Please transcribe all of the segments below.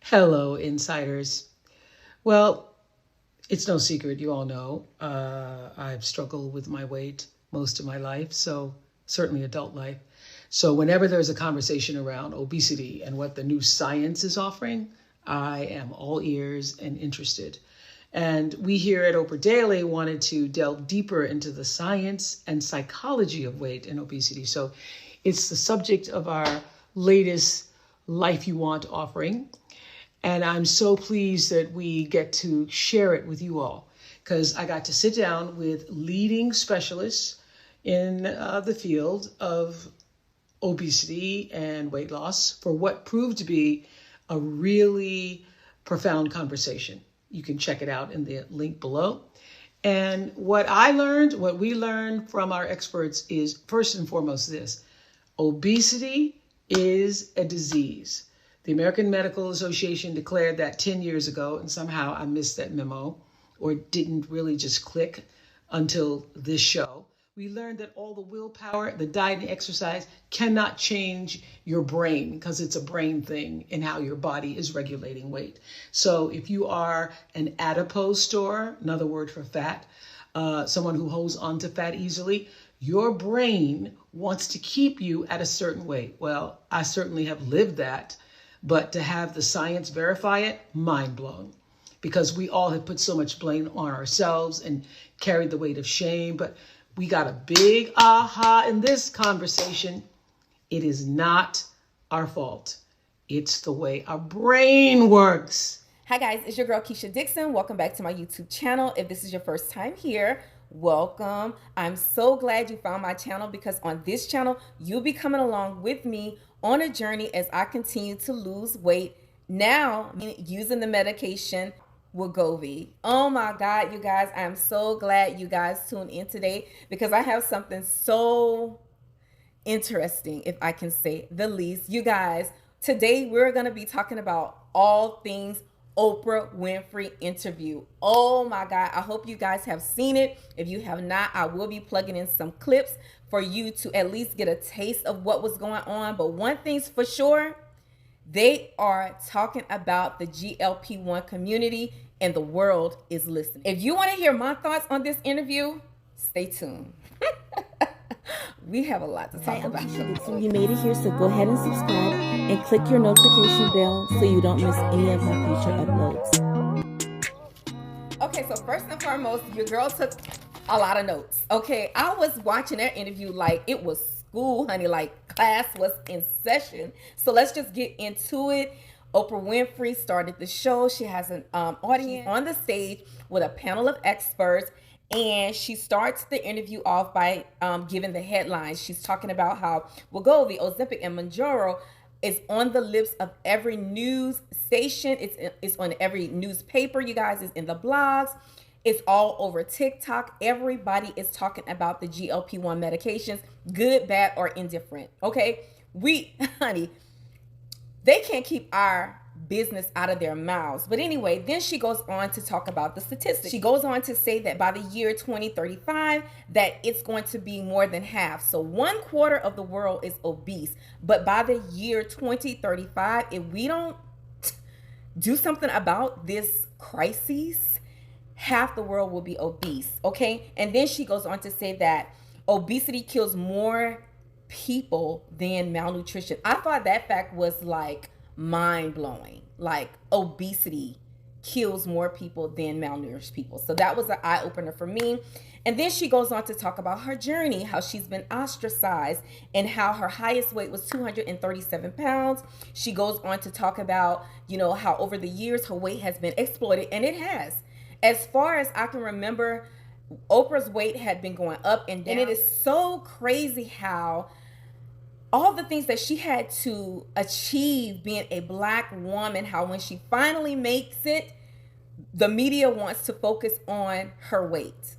Hello, insiders. Well, it's no secret, you all know. I've struggled with my weight most of my life, so certainly adult life. So, whenever there's a conversation around obesity and what the new science is offering, I am all ears and interested. And we here at Oprah Daily wanted to delve deeper into the science and psychology of weight and obesity. So, it's the subject of our latest Life You Want offering. And I'm so pleased that we get to share it with you all because I got to sit down with leading specialists in the field of obesity and weight loss for what proved to be a really profound conversation. You can check it out in the link below. And what we learned from our experts is first and foremost this: obesity is a disease. The American Medical Association declared that 10 years ago, and somehow I missed that memo or didn't really just click until this show. We learned that all the willpower, the diet and exercise cannot change your brain because it's a brain thing in how your body is regulating weight. So if you are an adipose store, another word for fat, someone who holds on to fat easily, your brain wants to keep you at a certain weight. Well, I certainly have lived that. But to have the science verify it, mind blown. Because we all have put so much blame on ourselves and carried the weight of shame. But we got a big aha in this conversation. It is not our fault. It's the way our brain works. Hi guys, it's your girl Keisha Dixon. Welcome back to my YouTube channel. If this is your first time here, welcome. I'm so glad you found my channel because on this channel, you'll be coming along with me on a journey as I continue to lose weight. Now, using the medication Wegovy. Oh my God, you guys, I am so glad you guys tuned in today because I have something so interesting, if I can say the least. You guys, today we're going to be talking about all things Oprah Winfrey interview. Oh my God, I hope you guys have seen it. If you have not, I will be plugging in some clips for you to at least get a taste of what was going on. But one thing's for sure, they are talking about the GLP-1 community and the world is listening. If you want to hear my thoughts on this interview, stay tuned. We have a lot to talk about. So you made it here, so go ahead and subscribe and click your notification bell so you don't miss any of my future uploads. Okay, so first and foremost, your girl took a lot of notes. Okay, I was watching that interview like it was school, honey, like class was in session. So let's just get into it. Oprah Winfrey started the show. She has an audience on the stage with a panel of experts. And she starts the interview off by giving the headlines. She's talking about how Wegovy, Ozempic, and Mounjaro is on the lips of every news station. It's on every newspaper, you guys. It's in the blogs. It's all over TikTok. Everybody is talking about the GLP-1 medications, good, bad, or indifferent. Okay? Honey, they can't keep our business out of their mouths. But anyway, then she goes on to talk about the statistics. She goes on to say that by the year 2035, that it's going to be more than half. So 1/4 of the world is obese. But by the year 2035, if we don't do something about this crisis, half the world will be obese. Okay? And then she goes on to say that obesity kills more people than malnutrition. I thought that fact was like mind-blowing. Like obesity kills more people than malnourished people. So that was an eye-opener for me. And then she goes on to talk about her journey, how she's been ostracized and how her highest weight was 237 pounds. She goes on to talk about, how over the years her weight has been exploited, and it has. As far as I can remember, Oprah's weight had been going up and down. And it is so crazy how all the things that she had to achieve being a Black woman, how when she finally makes it, the media wants to focus on her weight.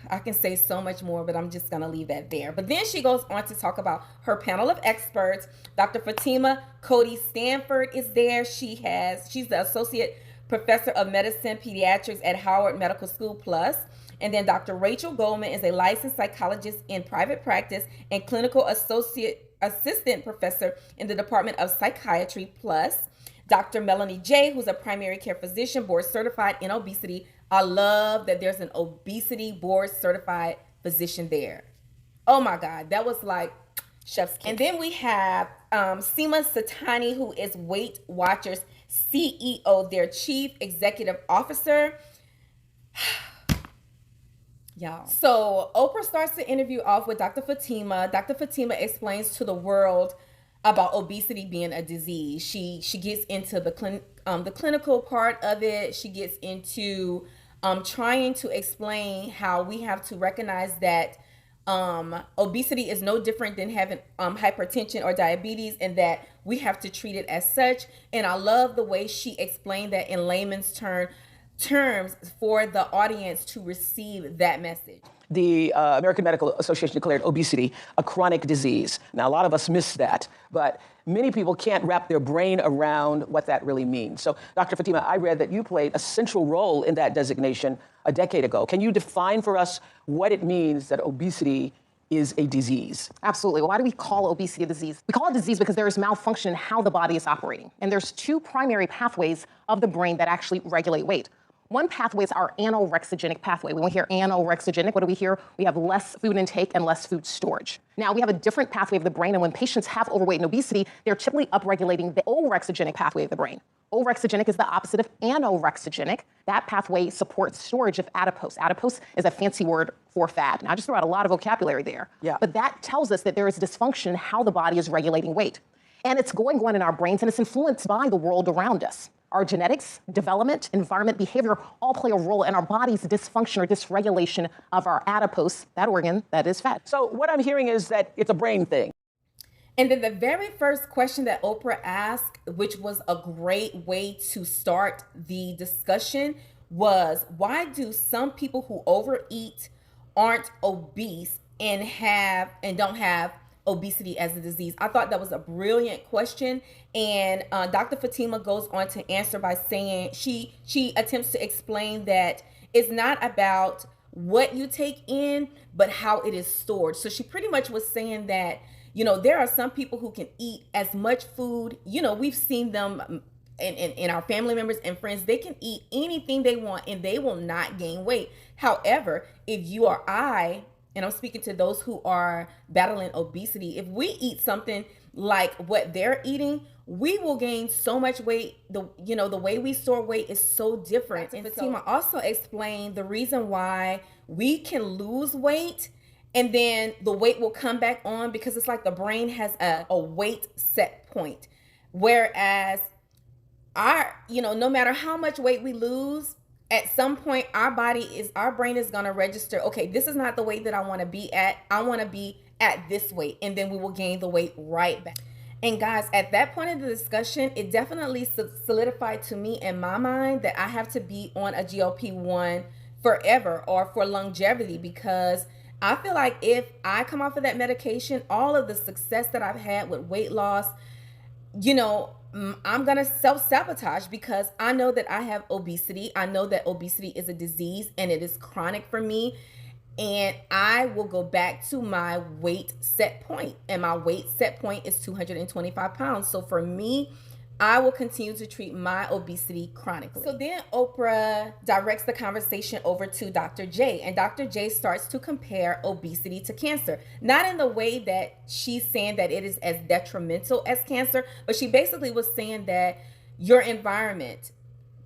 I can say so much more, but I'm just going to leave that there. But then she goes on to talk about her panel of experts. Dr. Fatima Cody Stanford is there. She's the associate professor of medicine pediatrics at Howard Medical School Plus. And then Dr. Rachel Goldman is a licensed psychologist in private practice and clinical associate assistant professor in the Department of Psychiatry, plus Dr. Melanie J., who's a primary care physician, board certified in obesity. I love that there's an obesity board certified physician there. Oh my God, that was like chef's kiss. And then we have Seema Satani, who is Weight Watchers CEO, their chief executive officer. Y'all. So Oprah starts the interview off with Dr. Fatima. Dr. Fatima explains to the world about obesity being a disease. She gets into the clinical part of it. She gets into trying to explain how we have to recognize that obesity is no different than having hypertension or diabetes, and that we have to treat it as such. And I love the way she explained that in layman's terms for the audience to receive that message. The American Medical Association declared obesity a chronic disease. Now, a lot of us miss that, but many people can't wrap their brain around what that really means. So, Dr. Fatima, I read that you played a central role in that designation a decade ago. Can you define for us what it means that obesity is a disease? Absolutely. Why do we call obesity a disease? We call it a disease because there is malfunction in how the body is operating. And there's two primary pathways of the brain that actually regulate weight. One pathway is our anorexigenic pathway. When we hear anorexigenic, what do we hear? We have less food intake and less food storage. Now, we have a different pathway of the brain, and when patients have overweight and obesity, they're typically upregulating the orexigenic pathway of the brain. Orexigenic is the opposite of anorexigenic. That pathway supports storage of adipose. Adipose is a fancy word for fat. Now, I just threw out a lot of vocabulary there. Yeah. But that tells us that there is dysfunction in how the body is regulating weight. And it's going on in our brains, and it's influenced by the world around us. Our genetics, development, environment, behavior all play a role in our body's dysfunction or dysregulation of our adipose, that organ that is fat. So what I'm hearing is that it's a brain thing. And then the very first question that Oprah asked, which was a great way to start the discussion, was why do some people who overeat aren't obese and don't have obesity as a disease? I thought that was a brilliant question, and Dr. Fatima goes on to answer by saying she attempts to explain that it's not about what you take in, but how it is stored. So she pretty much was saying that, you know, there are some people who can eat as much food. You know, we've seen them in our family members and friends. They can eat anything they want and they will not gain weight. However, if you or I, and I'm speaking to those who are battling obesity, if we eat something like what they're eating, we will gain so much weight. The way we store weight is so different. And Fatima also explained the reason why we can lose weight and then the weight will come back on, because it's like the brain has a weight set point. Whereas no matter how much weight we lose, at some point our brain is going to register, okay, this is not the weight that I want to be at. I want to be at this weight, and then we will gain the weight right back. And guys, at that point of the discussion, it definitely solidified to me in my mind that I have to be on a GLP-1 forever or for longevity, because I feel like if I come off of that medication, all of the success that I've had with weight loss, I'm going to self-sabotage, because I know that I have obesity. I know that obesity is a disease and it is chronic for me. And I will go back to my weight set point. And my weight set point is 225 pounds. So for me, I will continue to treat my obesity chronically. So then Oprah directs the conversation over to Dr. J. And Dr. J starts to compare obesity to cancer. Not in the way that she's saying that it is as detrimental as cancer, but she basically was saying that your environment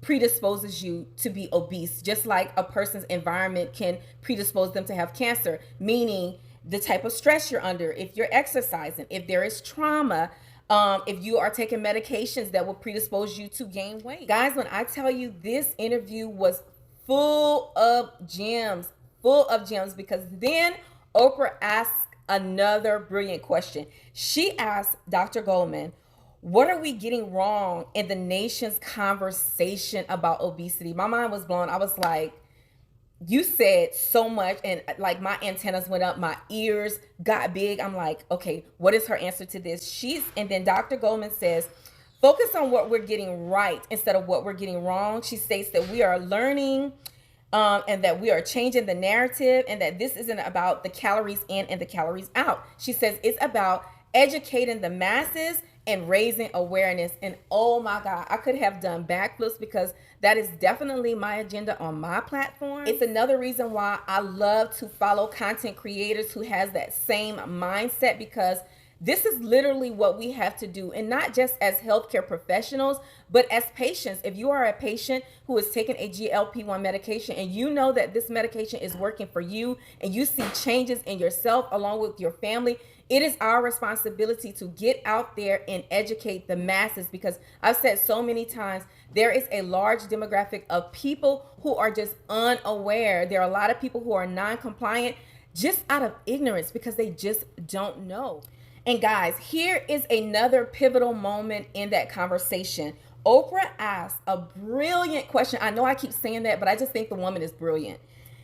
predisposes you to be obese, just like a person's environment can predispose them to have cancer, meaning the type of stress you're under, if you're exercising, if there is trauma, if you are taking medications that will predispose you to gain weight. Guys, when I tell you, this interview was full of gems, because then Oprah asked another brilliant question. She asked Dr. Goldman, what are we getting wrong in the nation's conversation about obesity? My mind was blown. I was like, you said so much, and like my antennas went up, my ears got big. I'm like, okay, what is her answer to this? And then Dr. Goldman says, focus on what we're getting right instead of what we're getting wrong. She states that we are learning and that we are changing the narrative, and that this isn't about the calories in and the calories out. She says it's about educating the masses and raising awareness. And oh my God, I could have done backflips because that is definitely my agenda on my platform. It's another reason why I love to follow content creators who has that same mindset, because this is literally what we have to do, and not just as healthcare professionals, but as patients. If you are a patient who is taking a GLP-1 medication and you know that this medication is working for you and you see changes in yourself along with your family, it is our responsibility to get out there and educate the masses, because I've said so many times, there is a large demographic of people who are just unaware. There are a lot of people who are non-compliant just out of ignorance because they just don't know. And guys, here is another pivotal moment in that conversation. Oprah asked a brilliant question. I know I keep saying that, but I just think the woman is brilliant.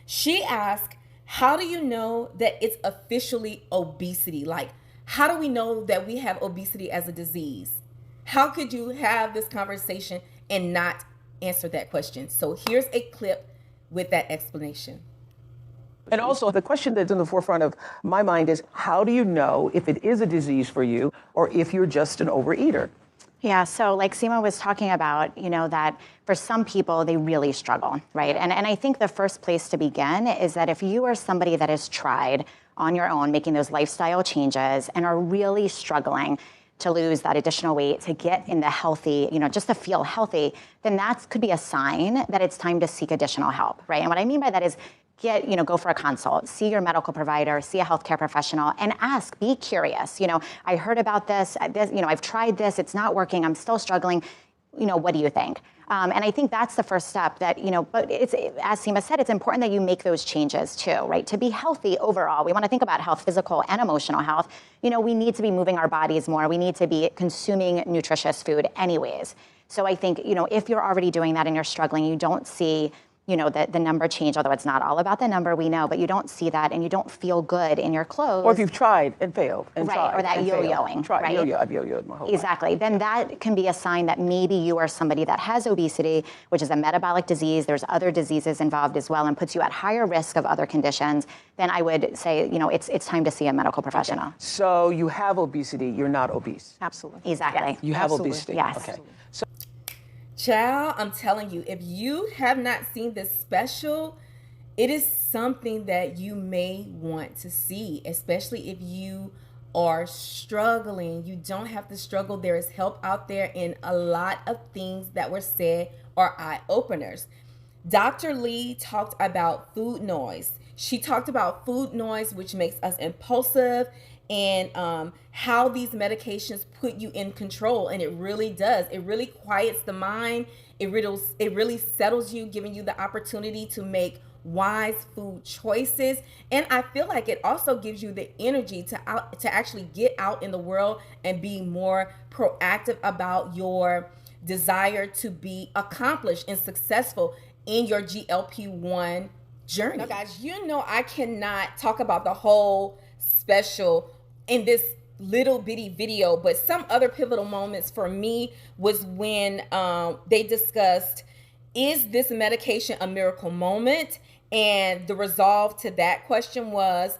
She asked, how do you know that it's officially obesity? Like, how do we know that we have obesity as a disease? How could you have this conversation and not answer that question? So here's a clip with that explanation. And also, the question that's in the forefront of my mind is, how do you know if it is a disease for you or if you're just an overeater? Yeah, so like Seema was talking about, that for some people, they really struggle, right? And I think the first place to begin is that if you are somebody that has tried on your own making those lifestyle changes and are really struggling to lose that additional weight, to get in the healthy, just to feel healthy, then that could be a sign that it's time to seek additional help, right? And what I mean by that is, go for a consult, see your medical provider, see a healthcare professional, and ask, be curious. I heard about this, I've tried this, it's not working, I'm still struggling. What do you think? And I think that's the first step that, but it's, as Seema said, it's important that you make those changes too, right? To be healthy overall, we want to think about health, physical and emotional health. We need to be moving our bodies more. We need to be consuming nutritious food anyways. So I think, if you're already doing that and you're struggling, you don't see the number change, although it's not all about the number, we know, but you don't see that and you don't feel good in your clothes. Or if you've tried and failed and right, tried or that and yo-yoing, failed. right? I've yo-yoed my whole life. Exactly. Then that can be a sign that maybe you are somebody that has obesity, which is a metabolic disease. There's other diseases involved as well and puts you at higher risk of other conditions. Then I would say, it's time to see a medical professional. Okay. So you have obesity, you're not obese. Absolutely. Exactly. Yes. You have Absolutely. obesity. Yes. Okay. Child, I'm telling you, if you have not seen this special, it is something that you may want to see, especially if you are struggling. You don't have to struggle. There is help out there, and a lot of things that were said are eye-openers. Dr. Lee talked about food noise. She talked about food noise, which makes us impulsive, and how these medications put you in control. And it really does. It really quiets the mind. It really settles you, giving you the opportunity to make wise food choices. And I feel like it also gives you the energy to actually get out in the world and be more proactive about your desire to be accomplished and successful in your GLP-1 journey. Now, guys, I cannot talk about the whole special in this little bitty video, but some other pivotal moments for me was when they discussed, is this medication a miracle moment? And the resolve to that question was,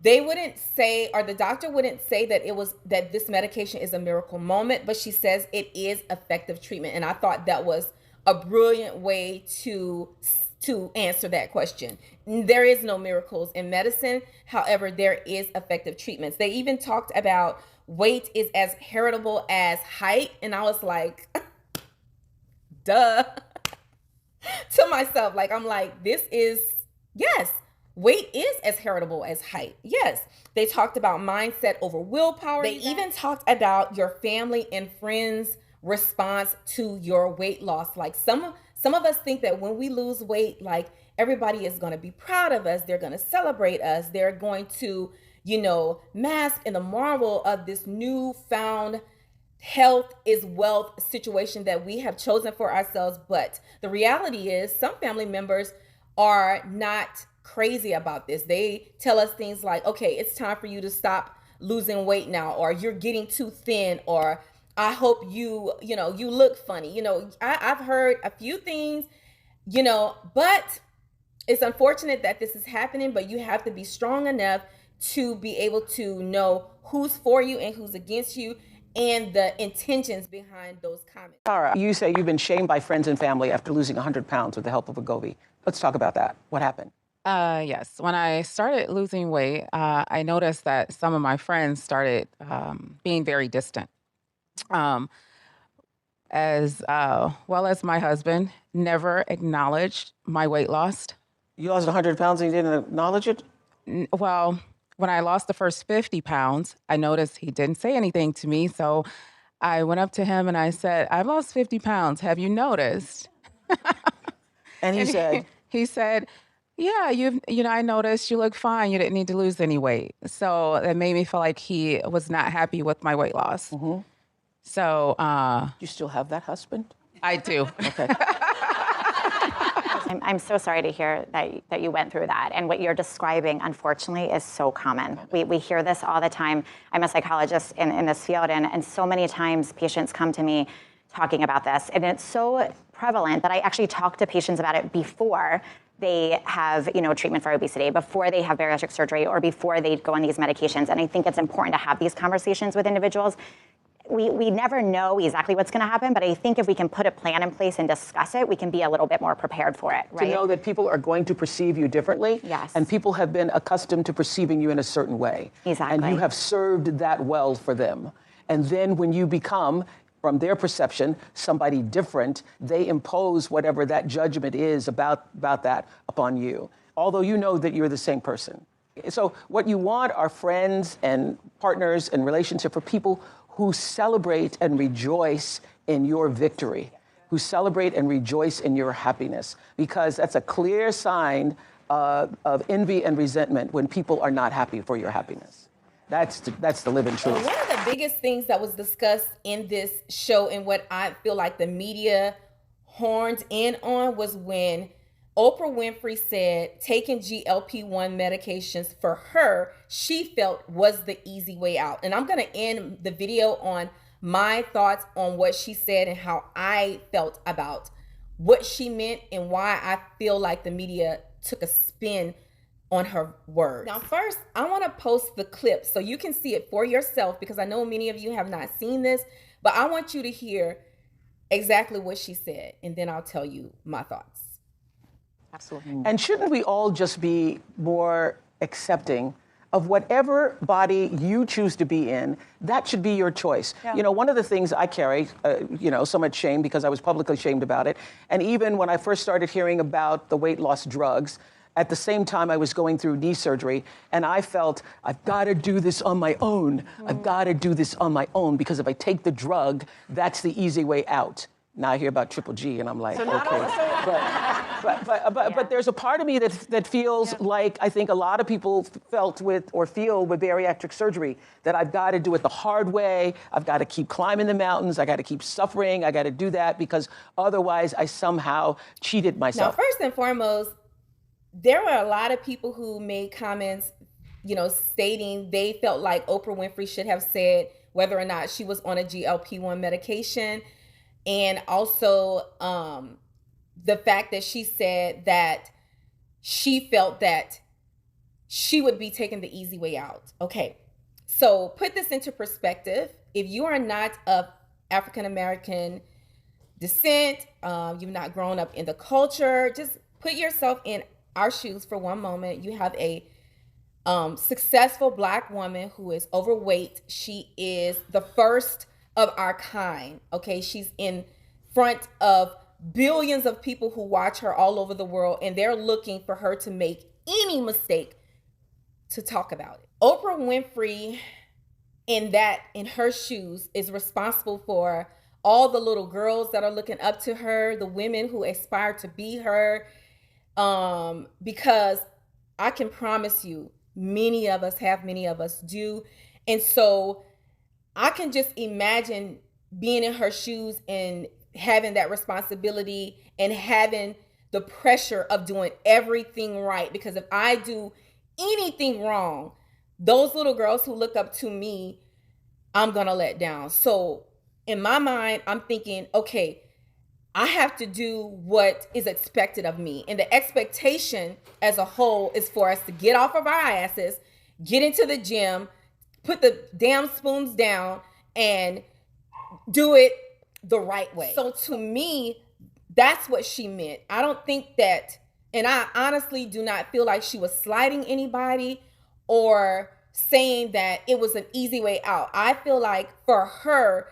they wouldn't say, or the doctor wouldn't say that this medication is a miracle moment, but she says it is effective treatment. And I thought that was a brilliant way to answer that question. There is no miracles in medicine. However, there is effective treatments. They even talked about weight is as heritable as height. And I was like, duh, to myself. I'm like, yes, weight is as heritable as height. Yes. They talked about mindset over willpower. They even talked about your family and friends' response to your weight loss. Like some of us think that when we lose weight, everybody is going to be proud of us. They're going to celebrate us. They're going to, mask in the marvel of this newfound health is wealth situation that we have chosen for ourselves. But the reality is some family members are not crazy about this. They tell us things like, okay, it's time for you to stop losing weight now, or you're getting too thin, or I hope you look funny. I've heard a few things, but it's unfortunate that this is happening, but you have to be strong enough to be able to know who's for you and who's against you and the intentions behind those comments. Tara, you say you've been shamed by friends and family after losing 100 pounds with the help of Wegovy. Let's talk about that. What happened? Yes. When I started losing weight, I noticed that some of my friends started being very distant. As well as my husband, never acknowledged my weight loss. You lost 100 pounds and you didn't acknowledge it? Well, when I lost the first 50 pounds, I noticed he didn't say anything to me. So I went up to him and I said, I've lost 50 pounds. Have you noticed? And he said, he said, yeah, I noticed you look fine. You didn't need to lose any weight. So it made me feel like he was not happy with my weight loss. Mm-hmm. So, you still have that husband? I do. Okay. I'm so sorry to hear that you went through that. And what you're describing, unfortunately, is so common. We hear this all the time. I'm a psychologist in this field, and so many times patients come to me talking about this. And it's so prevalent that I actually talk to patients about it before they have, treatment for obesity, before they have bariatric surgery, or before they go on these medications. And I think it's important to have these conversations with individuals. We never know exactly what's going to happen, but I think if we can put a plan in place and discuss it, we can be a little bit more prepared for it, right? To know that people are going to perceive you differently. Yes. And people have been accustomed to perceiving you in a certain way. Exactly. And you have served that well for them. And then when you become, from their perception, somebody different, they impose whatever that judgment is about that upon you, although you know that you're the same person. So what you want are friends and partners and relationship for people who celebrate and rejoice in your victory, who celebrate and rejoice in your happiness, because that's a clear sign of envy and resentment when people are not happy for your happiness. That's the living truth. One of the biggest things that was discussed in this show and what I feel like the media horned in on was when Oprah Winfrey said taking GLP-1 medications for her, she felt was the easy way out. And I'm going to end the video on my thoughts on what she said and how I felt about what she meant and why I feel like the media took a spin on her words. Now, first, I want to post the clip so you can see it for yourself, because I know many of you have not seen this, but I want you to hear exactly what she said, and then I'll tell you my thoughts. Absolutely. And shouldn't we all just be more accepting of whatever body you choose to be in? That should be your choice. Yeah. One of the things I carry, so much shame because I was publicly shamed about it. And even when I first started hearing about the weight loss drugs, at the same time I was going through knee surgery, and I felt, I've got to do this on my own. I've got to do this on my own, because if I take the drug, that's the easy way out. Now I hear about Triple G, and I'm like, but there's a part of me that feels like I think a lot of people felt with or feel with bariatric surgery, that I've got to do it the hard way. I've got to keep climbing the mountains. I got to keep suffering. I got to do that because otherwise I somehow cheated myself. Now, first and foremost, there were a lot of people who made comments, stating they felt like Oprah Winfrey should have said whether or not she was on a GLP-1 medication. And also the fact that she said that she felt that she would be taking the easy way out. Okay, so put this into perspective. If you are not of African-American descent, you've not grown up in the culture, just put yourself in our shoes for one moment. You have a successful Black woman who is overweight. She is the first of our kind. Okay, she's in front of billions of people who watch her all over the world, and they're looking for her to make any mistake to talk about it. Oprah Winfrey, in her shoes, is responsible for all the little girls that are looking up to her, the women who aspire to be her, because I can promise you, many of us do. And so I can just imagine being in her shoes and having that responsibility and having the pressure of doing everything right. Because if I do anything wrong, those little girls who look up to me, I'm going to let down. So in my mind, I'm thinking, okay, I have to do what is expected of me. And the expectation as a whole is for us to get off of our asses get into the gym, put the damn spoons down, and do it the right way. So to me, that's what she meant. I don't think that, and I honestly do not feel like she was slighting anybody or saying that it was an easy way out. I feel like for her,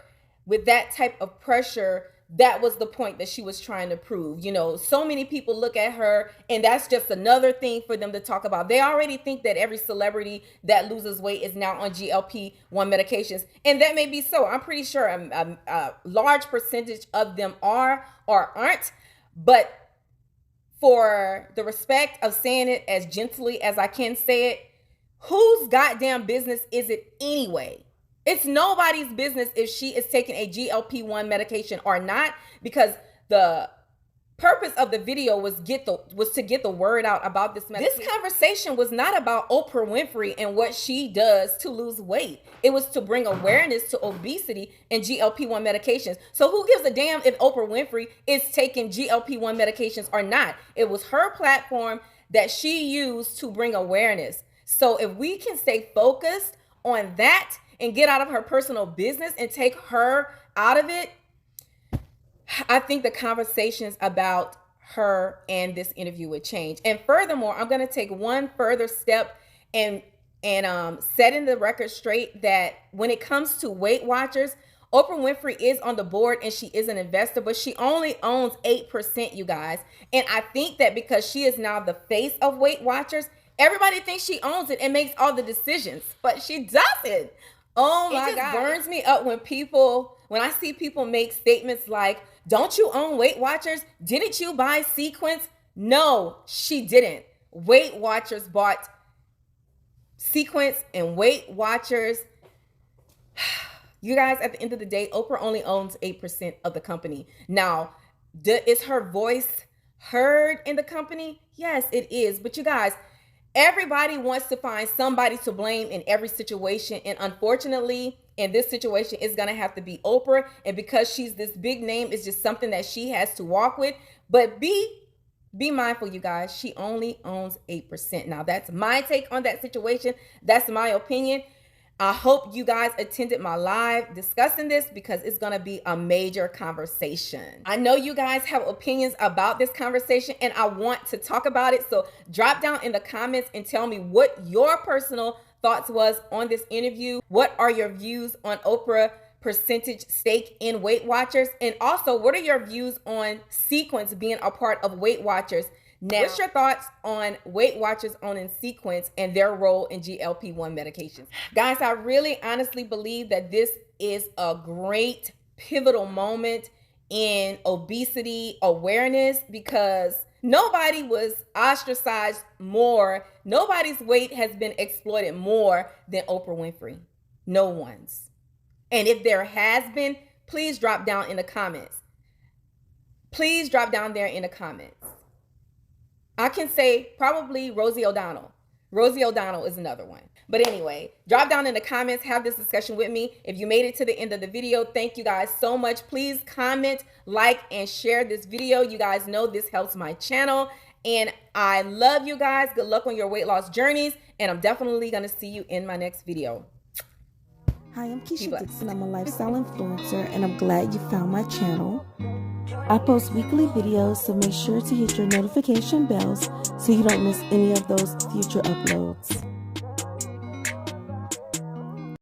with that type of pressure, that was the point that she was trying to prove. You know, so many people look at her, and that's just another thing for them to talk about. They already think that every celebrity that loses weight is now on GLP-1 medications, and that may be so. I'm pretty sure a large percentage of them are or aren't, but for the respect of saying it as gently as I can say it, whose goddamn business is it anyway? It's nobody's business if she is taking a GLP-1 medication or not, because the purpose of the video was to get the word out about this medication. This conversation was not about Oprah Winfrey and what she does to lose weight. It was to bring awareness to obesity and GLP-1 medications. So who gives a damn if Oprah Winfrey is taking GLP-1 medications or not? It was her platform that she used to bring awareness. So if we can stay focused on that and get out of her personal business and take her out of it, I think the conversations about her and this interview would change. And furthermore, I'm going to take one further step and setting the record straight that when it comes to Weight Watchers, Oprah Winfrey is on the board and she is an investor, but she only owns 8%, you guys. And I think that because she is now the face of Weight Watchers, everybody thinks she owns it and makes all the decisions, but she doesn't. Oh my God. It burns me up when I see people make statements like, don't you own Weight Watchers? Didn't you buy Sequence? No, she didn't. Weight Watchers bought Sequence and Weight Watchers. You guys, at the end of the day, Oprah only owns 8% of the company. Now, is her voice heard in the company? Yes, it is. But you guys, everybody wants to find somebody to blame in every situation. And unfortunately, in this situation, it's going to have to be Oprah. And because she's this big name, it's just something that she has to walk with. But be mindful, you guys. She only owns 8%. Now, that's my take on that situation. That's my opinion. I hope you guys attended my live discussing this because it's going to be a major conversation. I know you guys have opinions about this conversation and I want to talk about it. So drop down in the comments and tell me what your personal thoughts was on this interview. What are your views on Oprah percentage stake in Weight Watchers? And also, what are your views on Sequence being a part of Weight Watchers? Now, what's your thoughts on Weight Watchers owning Sequence and their role in GLP-1 medications? Guys, I really honestly believe that this is a great pivotal moment in obesity awareness because nobody was ostracized more. Nobody's weight has been exploited more than Oprah Winfrey. No one's. And if there has been, please drop down in the comments. Please drop down there in the comments. I can say probably Rosie O'Donnell. Rosie O'Donnell is another one. But anyway, drop down in the comments, have this discussion with me. If you made it to the end of the video, thank you guys so much. Please comment, like, and share this video. You guys know this helps my channel. And I love you guys. Good luck on your weight loss journeys. And I'm definitely going to see you in my next video. Hi, I'm Keisha Dixon. I'm a lifestyle influencer, and I'm glad you found my channel. I post weekly videos, so make sure to hit your notification bells so you don't miss any of those future uploads.